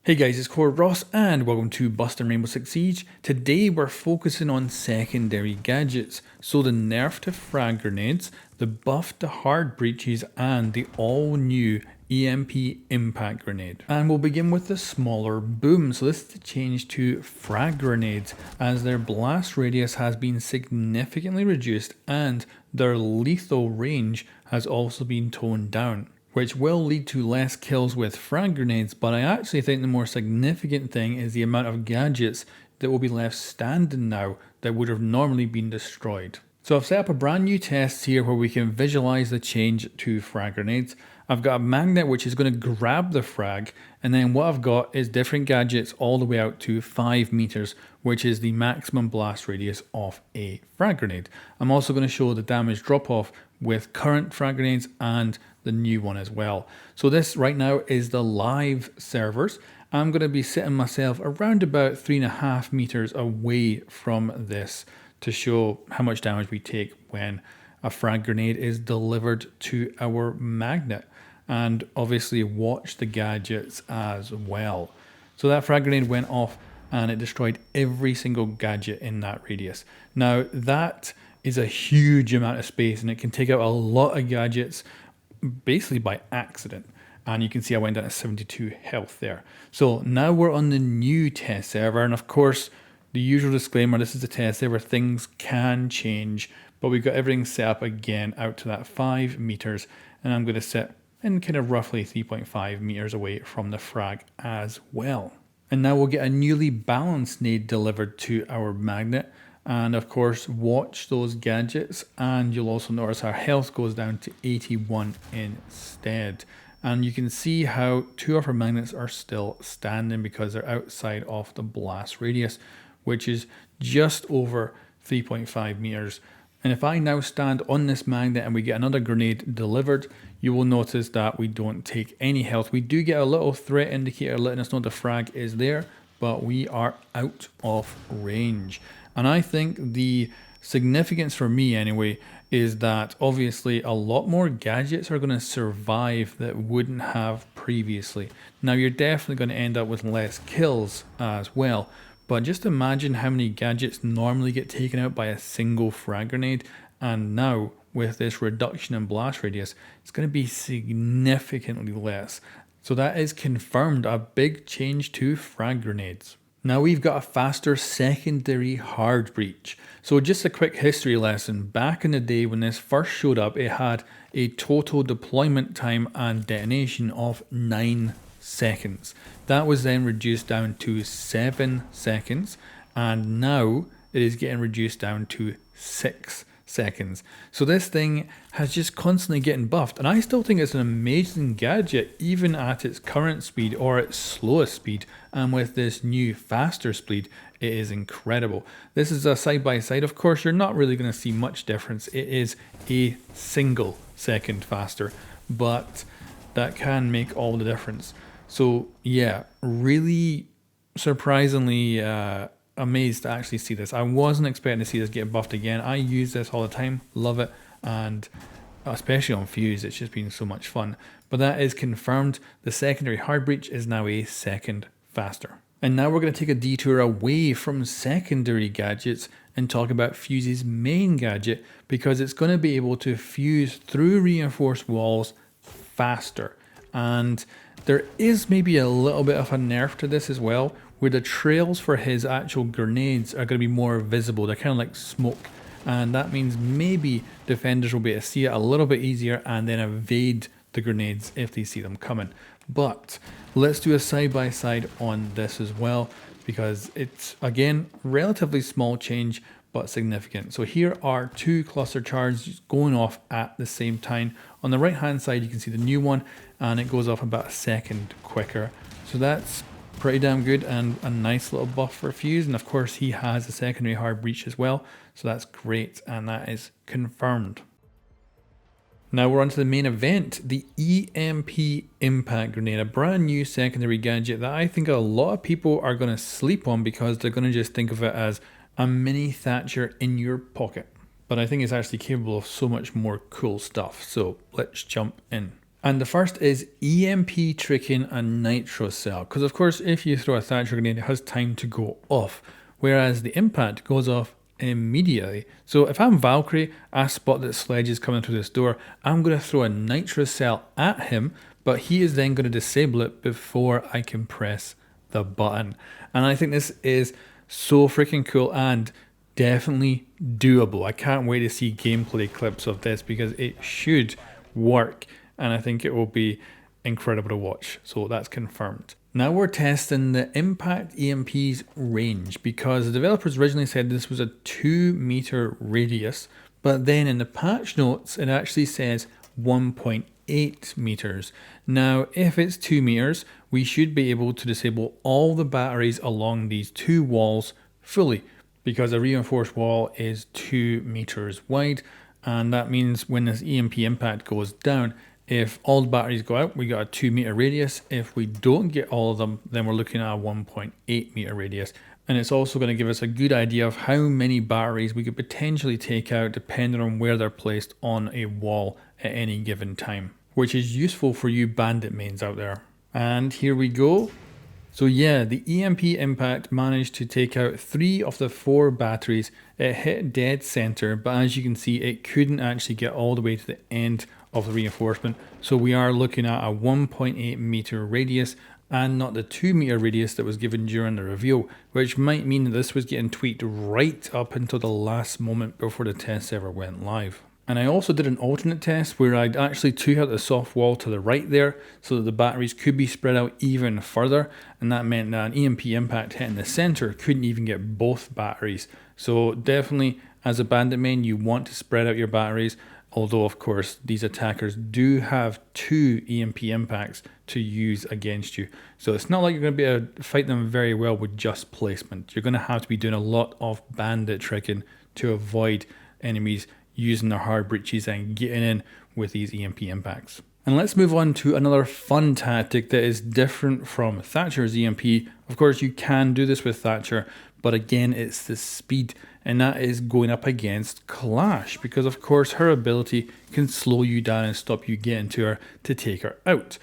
Hey guys, it's Core Ross and welcome to Busting Rainbow Six Siege. Today we're focusing on secondary gadgets, so the nerf to frag grenades, the buff to hard breaches and the all new EMP impact grenade. And we'll begin with the smaller boom. So this is the change to frag grenades as their blast radius has been significantly reduced and their lethal range has also been toned down, which will lead to less kills with frag grenades, but I actually think the more significant thing is the amount of gadgets that will be left standing now that would have normally been destroyed. So I've set up a brand new test here where we can visualize the change to frag grenades. I've got a magnet which is going to grab the frag, and then what I've got is different gadgets all the way out to 5 meters, which is the maximum blast radius of a frag grenade. I'm also going to show the damage drop off with current frag grenades and the new one as well. So this right now is the live servers. I'm going to be sitting myself around about 3.5 meters away from this to show how much damage we take when a frag grenade is delivered to our magnet, and obviously watch the gadgets as well. So that frag grenade went off and it destroyed every single gadget in that radius. Now that is a huge amount of space and it can take out a lot of gadgets basically by accident. And you can see I went down to 72 health there. So now we're on the new test server, and of course the usual disclaimer, this is a test server, things can change, but we've got everything set up again out to that 5 meters, and I'm going to sit in kind of roughly 3.5 meters away from the frag as well. And now we'll get a newly balanced nade delivered to our magnet, and of course watch those gadgets, and you'll also notice our health goes down to 81 instead. And you can see how 2 of our magnets are still standing because they're outside of the blast radius, which is just over 3.5 meters. And if I now stand on this magnet and we get another grenade delivered, you will notice that we don't take any health. We do get a little threat indicator letting us know the frag is there, but we are out of range. And I think the significance for me anyway is that obviously a lot more gadgets are going to survive that wouldn't have previously. Now you're definitely going to end up with less kills as well, but just imagine how many gadgets normally get taken out by a single frag grenade, and now with this reduction in blast radius it's going to be significantly less. So that is confirmed a big change to frag grenades. Now we've got a faster secondary hard breach. So just a quick history lesson. Back in the day when this first showed up, it had a total deployment time and detonation of 9 seconds. That was then reduced down to 7 seconds, and now it is getting reduced down to 6 seconds. So this thing has just constantly getting buffed, and I still think it's an amazing gadget even at its current speed or its slowest speed, and with this new faster speed it is incredible. This is a side by side. Of course you're not really going to see much difference. It is a single second faster, but that can make all the difference. So yeah, really surprisingly amazed to actually see this. I wasn't expecting to see this get buffed again. I use this all the time, love it, and especially on Fuze, it's just been so much fun. But that is confirmed. The secondary hard breach is now a second faster. And now we're going to take a detour away from secondary gadgets and talk about Fuze's main gadget, because it's going to be able to fuse through reinforced walls faster. And there is maybe a little bit of a nerf to this as well, where the trails for his actual grenades are going to be more visible. They're kind of like smoke, and that means maybe defenders will be able to see it a little bit easier and then evade the grenades if they see them coming. But let's do a side by side on this as well, because it's again relatively small change but significant. So here are 2 cluster charges going off at the same time. On the right hand side you can see the new one, and it goes off about a second quicker. So that's pretty damn good and a nice little buff for Fuze. And of course he has a secondary hard breach as well, so that's great, and that is confirmed. Now we're on to the main event, the EMP impact grenade, a brand new secondary gadget that I think a lot of people are going to sleep on because they're going to just think of it as a mini Thatcher in your pocket. But I think it's actually capable of so much more cool stuff, so let's jump in. And the first is EMP tricking a nitro cell, because of course if you throw a Thatcher grenade it has time to go off, whereas the impact goes off immediately. So if I'm Valkyrie, I spot that Sledge is coming through this door, I'm going to throw a nitro cell at him, but he is then going to disable it before I can press the button. And I think this is so freaking cool and definitely doable. I can't wait to see gameplay clips of this because it should work. And I think it will be incredible to watch. So that's confirmed. Now we're testing the impact EMP's range because the developers originally said this was a 2-meter radius, but then in the patch notes it actually says 1.8 meters. Now if it's 2 meters, we should be able to disable all the batteries along these 2 walls fully, because a reinforced wall is 2 meters wide, and that means when this EMP impact goes down, if all the batteries go out, we got a 2-meter radius. If we don't get all of them, then we're looking at a 1.8-meter radius. And it's also going to give us a good idea of how many batteries we could potentially take out depending on where they're placed on a wall at any given time, which is useful for you bandit mains out there. And here we go. So yeah, the EMP impact managed to take out 3 of the 4 batteries. It hit dead center, but as you can see, it couldn't actually get all the way to the end of the reinforcement. So we are looking at a 1.8 meter radius and not the 2 meter radius that was given during the reveal, which might mean that this was getting tweaked right up until the last moment before the test ever went live. And I also did an alternate test where I actually took out the soft wall to the right there so that the batteries could be spread out even further, and that meant that an EMP impact hitting the center couldn't even get both batteries. So definitely as a bandit main you want to spread out your batteries, although of course these attackers do have 2 EMP impacts to use against you. So it's not like you're going to be able to fight them very well with just placement. You're going to have to be doing a lot of bandit tricking to avoid enemies using their hard breaches and getting in with these EMP impacts. And let's move on to another fun tactic that is different from Thatcher's EMP. Of course you can do this with Thatcher, but again it's the speed, and that is going up against Clash, because of course her ability can slow you down and stop you getting to her to take her out.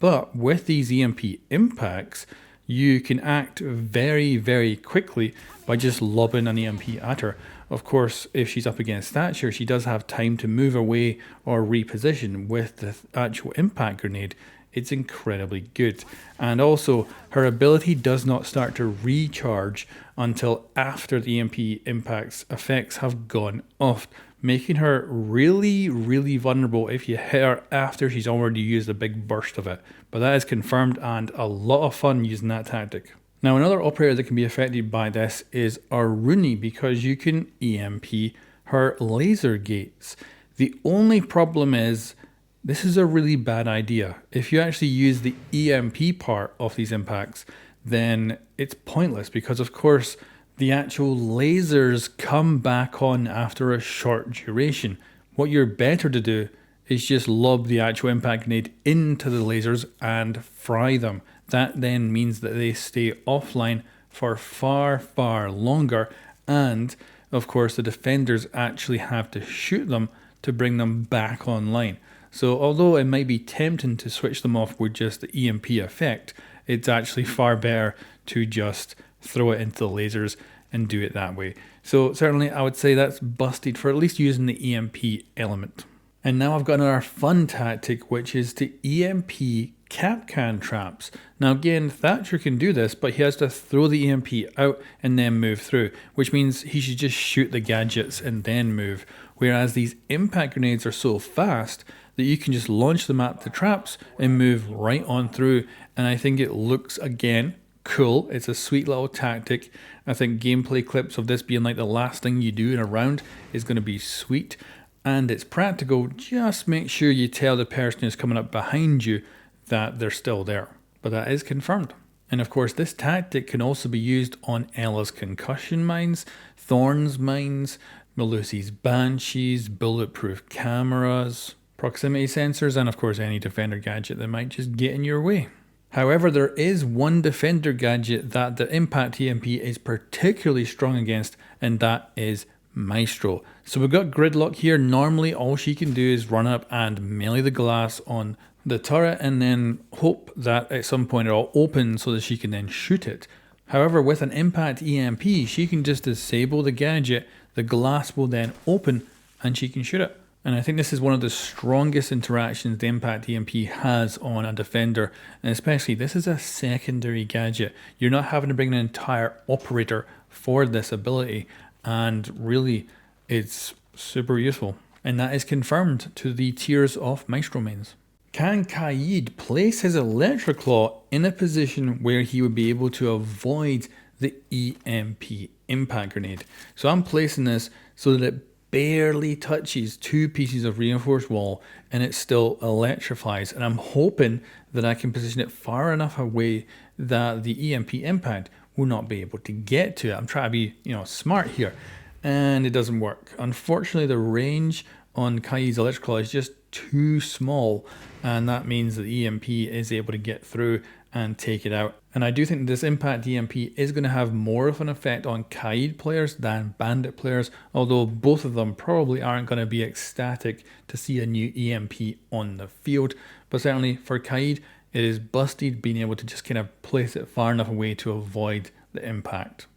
But with these EMP impacts, you can act very, very quickly by just lobbing an EMP at her. Of course, if she's up against Thatcher, she does have time to move away or reposition. With the actual impact grenade, it's incredibly good. And also, her ability does not start to recharge until after the EMP impact's effects have gone off, making her really, really vulnerable if you hit her after she's already used a big burst of it. But that is confirmed and a lot of fun using that tactic. Now another operator that can be affected by this is Aruni, because you can EMP her laser gates. The only problem is this is a really bad idea. If you actually use the EMP part of these impacts, then it's pointless, because of course the actual lasers come back on after a short duration. What you're better to do is just lob the actual impact grenade into the lasers and fry them. That then means that they stay offline for far, far longer, and of course the defenders actually have to shoot them to bring them back online. So although it might be tempting to switch them off with just the EMP effect, it's actually far better to just throw it into the lasers and do it that way. So certainly I would say that's busted for at least using the EMP element. And now I've got another fun tactic, which is to EMP Capcan traps. Now again, Thatcher can do this, but he has to throw the EMP out and then move through, which means he should just shoot the gadgets and then move. Whereas these impact grenades are so fast that you can just launch them at the traps and move right on through. And I think it looks, again, cool. It's a sweet little tactic. I think gameplay clips of this being like the last thing you do in a round is going to be sweet. And it's practical. Just make sure you tell the person who's coming up behind you that they're still there. But that is confirmed. And of course, this tactic can also be used on Ella's concussion mines, Thorn's mines, Melusi's banshees, bulletproof cameras, proximity sensors, and of course any defender gadget that might just get in your way. However, there is one defender gadget that the impact EMP is particularly strong against, and that is Maestro. So we've got Gridlock here. Normally all she can do is run up and melee the glass on the turret and then hope that at some point it'll open so that she can then shoot it. However, with an impact EMP, she can just disable the gadget, the glass will then open and she can shoot it. And I think this is one of the strongest interactions the impact EMP has on a defender, and especially this is a secondary gadget. You're not having to bring an entire operator for this ability, and really it's super useful. And that is confirmed to the tiers of Maestro mains. Can Kaid place his Electroclaw in a position where he would be able to avoid the EMP impact grenade? So I'm placing this so that it barely touches two pieces of reinforced wall and it still electrifies, and I'm hoping that I can position it far enough away that the EMP impact will not be able to get to it. I'm trying to be, smart here, and it doesn't work. Unfortunately, the range on Kaid's Electroclaw is just too small, and that means that the EMP is able to get through and take it out. And I do think this impact EMP is going to have more of an effect on Kaid players than Bandit players, although both of them probably aren't going to be ecstatic to see a new EMP on the field. But certainly for Kaid, it is busted being able to just kind of place it far enough away to avoid the impact.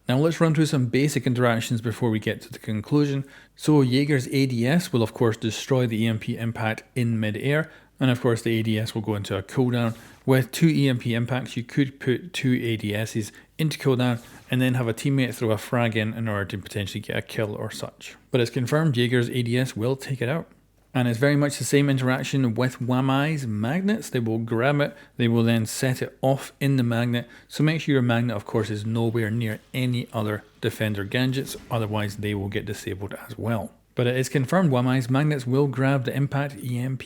Now let's run through some basic interactions before we get to the conclusion. So Jaeger's ADS will of course destroy the EMP impact in mid-air, and of course the ADS will go into a cooldown. With 2 EMP impacts you could put 2 ADSs into cooldown and then have a teammate throw a frag in order to potentially get a kill or such. But it's confirmed Jaeger's ADS will take it out. And it's very much the same interaction with Wamai's magnets. They will grab it, they will then set it off in the magnet. So make sure your magnet, of course, is nowhere near any other defender gadgets, otherwise they will get disabled as well. But it is confirmed Wamai's magnets will grab the impact EMP.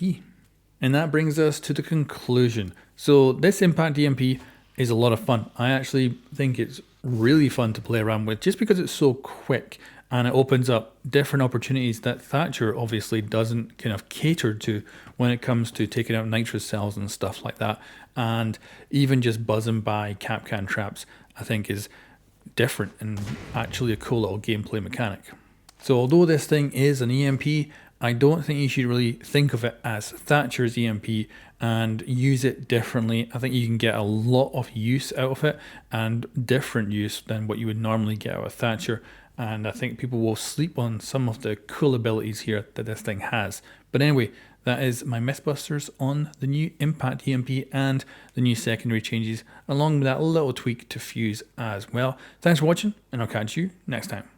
And that brings us to the conclusion. So this impact EMP is a lot of fun. I actually think it's really fun to play around with just because it's so quick. And it opens up different opportunities that Thatcher obviously doesn't kind of cater to when it comes to taking out nitrous cells and stuff like that. And even just buzzing by Capcan traps, I think is different and actually a cool little gameplay mechanic. So although this thing is an EMP, I don't think you should really think of it as Thatcher's EMP and use it differently. I think you can get a lot of use out of it and different use than what you would normally get out of Thatcher. And I think people will sleep on some of the cool abilities here that this thing has. But anyway, that is my Mythbusters on the new impact EMP and the new secondary changes, along with that little tweak to Fuze as well. Thanks for watching, and I'll catch you next time.